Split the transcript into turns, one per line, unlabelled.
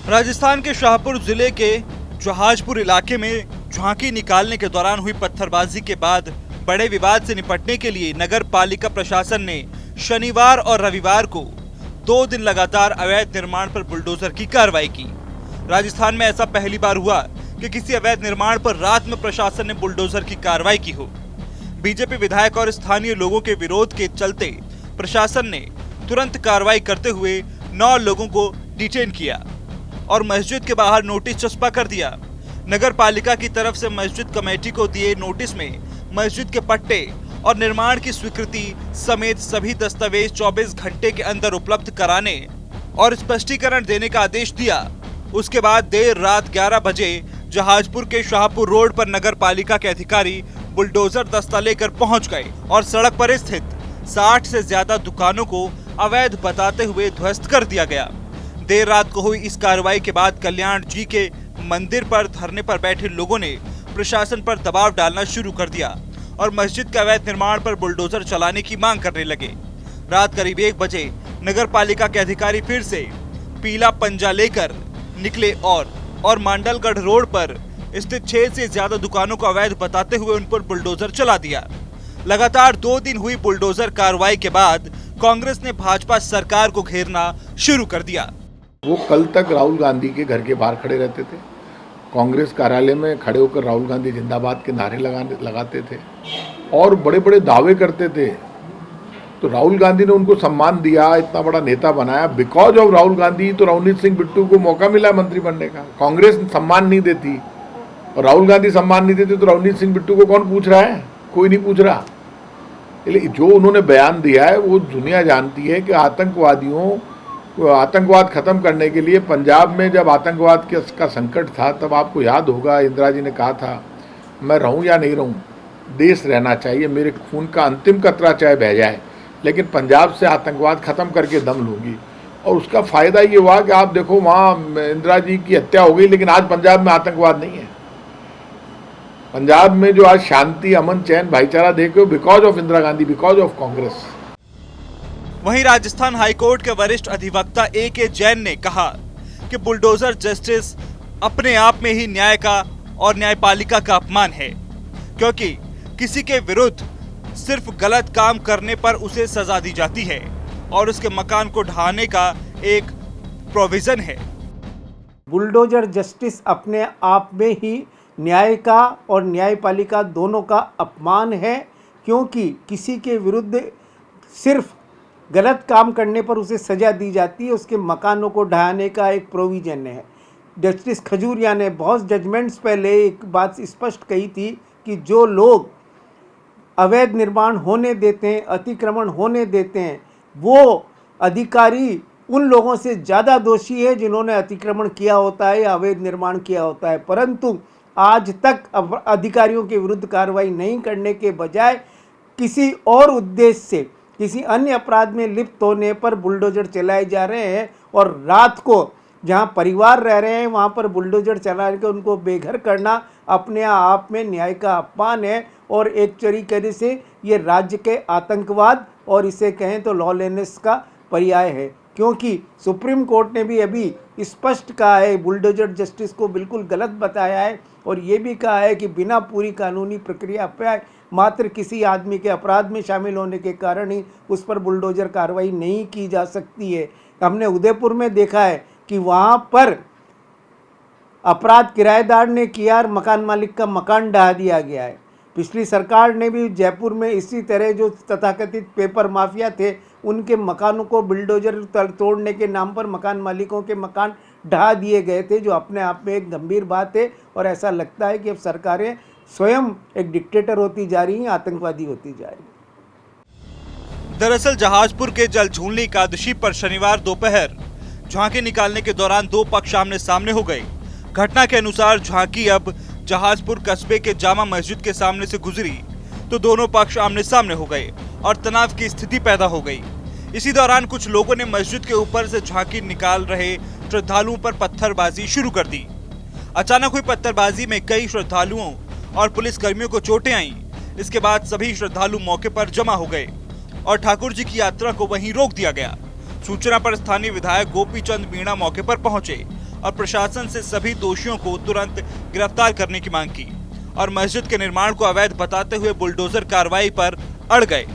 राजस्थान के शाहपुर जिले के जहाजपुर इलाके में झांकी निकालने के दौरान हुई पत्थरबाजी के बाद बड़े विवाद से निपटने के लिए नगर पालिका प्रशासन ने शनिवार और रविवार को 2 दिन लगातार अवैध निर्माण पर बुलडोजर की कार्रवाई की। राजस्थान में ऐसा पहली बार हुआ कि किसी अवैध निर्माण पर रात में प्रशासन ने बुलडोजर की कार्रवाई की हो। बीजेपी विधायक और स्थानीय लोगों के विरोध के चलते प्रशासन ने तुरंत कार्रवाई करते हुए 9 लोगों को डिटेन किया और मस्जिद के बाहर नोटिस चस्पा कर दिया। नगर पालिका की तरफ से मस्जिद कमेटी को दिए नोटिस में मस्जिद के पट्टे और निर्माण की स्वीकृति समेत सभी दस्तावेज 24 घंटे के अंदर उपलब्ध कराने और स्पष्टीकरण देने का आदेश दिया। उसके बाद देर रात 11 बजे जहाजपुर के शाहपुर रोड पर नगर पालिका के अधिकारी बुलडोजर दस्ता लेकर पहुंच गए और सड़क पर स्थित 60 से ज्यादा दुकानों को अवैध बताते हुए ध्वस्त कर दिया गया। देर रात को हुई इस कार्रवाई के बाद कल्याण जी के मंदिर पर धरने पर बैठे लोगों ने प्रशासन पर दबाव डालना शुरू कर दिया और मस्जिद के अवैध निर्माण पर बुलडोजर चलाने की मांग करने लगे। रात करीब 1 बजे नगर पालिका के अधिकारी फिर से पीला पंजा लेकर निकले और मांडलगढ़ रोड पर स्थित 6 से ज्यादा दुकानों को अवैध बताते हुए उन पर बुलडोजर चला दिया। लगातार 2 दिन हुई बुलडोजर कार्रवाई के बाद कांग्रेस ने भाजपा सरकार को घेरना शुरू कर दिया।
वो कल तक राहुल गांधी के घर के बाहर खड़े रहते थे, कांग्रेस कार्यालय में खड़े होकर राहुल गांधी जिंदाबाद के नारे लगाते थे और बड़े बड़े दावे करते थे। तो राहुल गांधी ने उनको सम्मान दिया, इतना बड़ा नेता बनाया। बिकॉज ऑफ राहुल गांधी तो रवनीत सिंह बिट्टू को मौका मिला मंत्री बनने का। कांग्रेस सम्मान नहीं देती और राहुल गांधी सम्मान नहीं देते तो रवनीत सिंह बिट्टू को कौन पूछ रहा है? कोई नहीं पूछ रहा। इसलिए जो उन्होंने बयान दिया है वो दुनिया जानती है कि आतंकवाद खत्म करने के लिए पंजाब में जब आतंकवाद का संकट था तब आपको याद होगा इंदिरा जी ने कहा था मैं रहूं या नहीं रहूं, देश रहना चाहिए, मेरे खून का अंतिम कतरा चाहे बह जाए, लेकिन पंजाब से आतंकवाद खत्म करके दम लूंगी। और उसका फ़ायदा ये हुआ कि आप देखो वहाँ इंदिरा जी की हत्या हो गई, लेकिन आज पंजाब में आतंकवाद नहीं है। पंजाब में जो आज शांति, अमन, चैन, भाईचारा देखो because of Indira Gandhi, because of Congress.
वहीं राजस्थान हाईकोर्ट के वरिष्ठ अधिवक्ता A.K. जैन ने कहा कि बुलडोजर जस्टिस अपने आप में ही न्याय का और न्यायपालिका का अपमान है, क्योंकि किसी के विरुद्ध सिर्फ गलत काम करने पर उसे सजा दी जाती है और उसके मकान को ढहाने का एक प्रोविजन है।
बुलडोजर जस्टिस अपने आप में ही न्याय का और न्यायपालिका दोनों का अपमान है, क्योंकि किसी के विरुद्ध सिर्फ गलत काम करने पर उसे सज़ा दी जाती है, उसके मकानों को ढहाने का एक प्रोविज़न है। जस्टिस खजूरिया ने बहुत जजमेंट्स पहले एक बात स्पष्ट कही थी कि जो लोग अवैध निर्माण होने देते हैं, अतिक्रमण होने देते हैं, वो अधिकारी उन लोगों से ज़्यादा दोषी है जिन्होंने अतिक्रमण किया होता है या अवैध निर्माण किया होता है। परंतु आज तक अधिकारियों के विरुद्ध कार्रवाई नहीं करने के बजाय किसी और उद्देश्य से, किसी अन्य अपराध में लिप्त होने पर बुलडोजर चलाए जा रहे हैं और रात को जहां परिवार रह रहे हैं वहां पर बुलडोजर चला के उनको बेघर करना अपने आप में न्याय का अपमान है और एक तरीके से ये राज्य के आतंकवाद और इसे कहें तो लॉलेसनेस का पर्याय है। क्योंकि सुप्रीम कोर्ट ने भी अभी स्पष्ट कहा है, बुलडोजर जस्टिस को बिल्कुल गलत बताया है और ये भी कहा है कि बिना पूरी कानूनी प्रक्रिया पर मात्र किसी आदमी के अपराध में शामिल होने के कारण ही उस पर बुलडोजर कार्रवाई नहीं की जा सकती है। हमने उदयपुर में देखा है कि वहाँ पर अपराध किराएदार ने किया और मकान मालिक का मकान ढहा दिया गया है। पिछली सरकार ने भी जयपुर में इसी तरह जो तथाकथित पेपर माफिया थे उनके मकानों को बुलडोजर तोड़ने के नाम पर मकान मालिकों के मकान ढहा दिए गए थे, जो अपने आप में एक गंभीर बात है। और ऐसा लगता है कि अब सरकारें स्वयं एक डिक्टेटर होती जा रही हैं, आतंकवादी होती जा रही हैं।
दरअसल जहाजपुर के जलझूलनी एकादशी पर शनिवार दोपहर झांकी निकालने के दौरान 2 पक्ष आमने सामने हो गए। घटना के अनुसार झांकी अब जहाजपुर कस्बे के जामा मस्जिद के सामने से गुजरी तो दोनों पक्ष आमने सामने हो गए और तनाव की स्थिति पैदा हो गई। इसी दौरान कुछ लोगों ने मस्जिद के ऊपर से झांकी निकाल रहे श्रद्धालुओं पर पत्थरबाजी शुरू कर दी। अचानक हुई पत्थरबाजी में कई श्रद्धालुओं और पुलिस कर्मियों को चोटें आईं। इसके बाद सभी श्रद्धालु मौके पर जमा हो गए और ठाकुर जी की यात्रा को वहीं रोक दिया गया। सूचना पर स्थानीय विधायक गोपी चंद मीणा मौके पर पहुंचे और प्रशासन से सभी दोषियों को तुरंत गिरफ्तार करने की मांग की और मस्जिद के निर्माण को अवैध बताते हुए बुलडोजर कार्रवाई पर अड़ गए।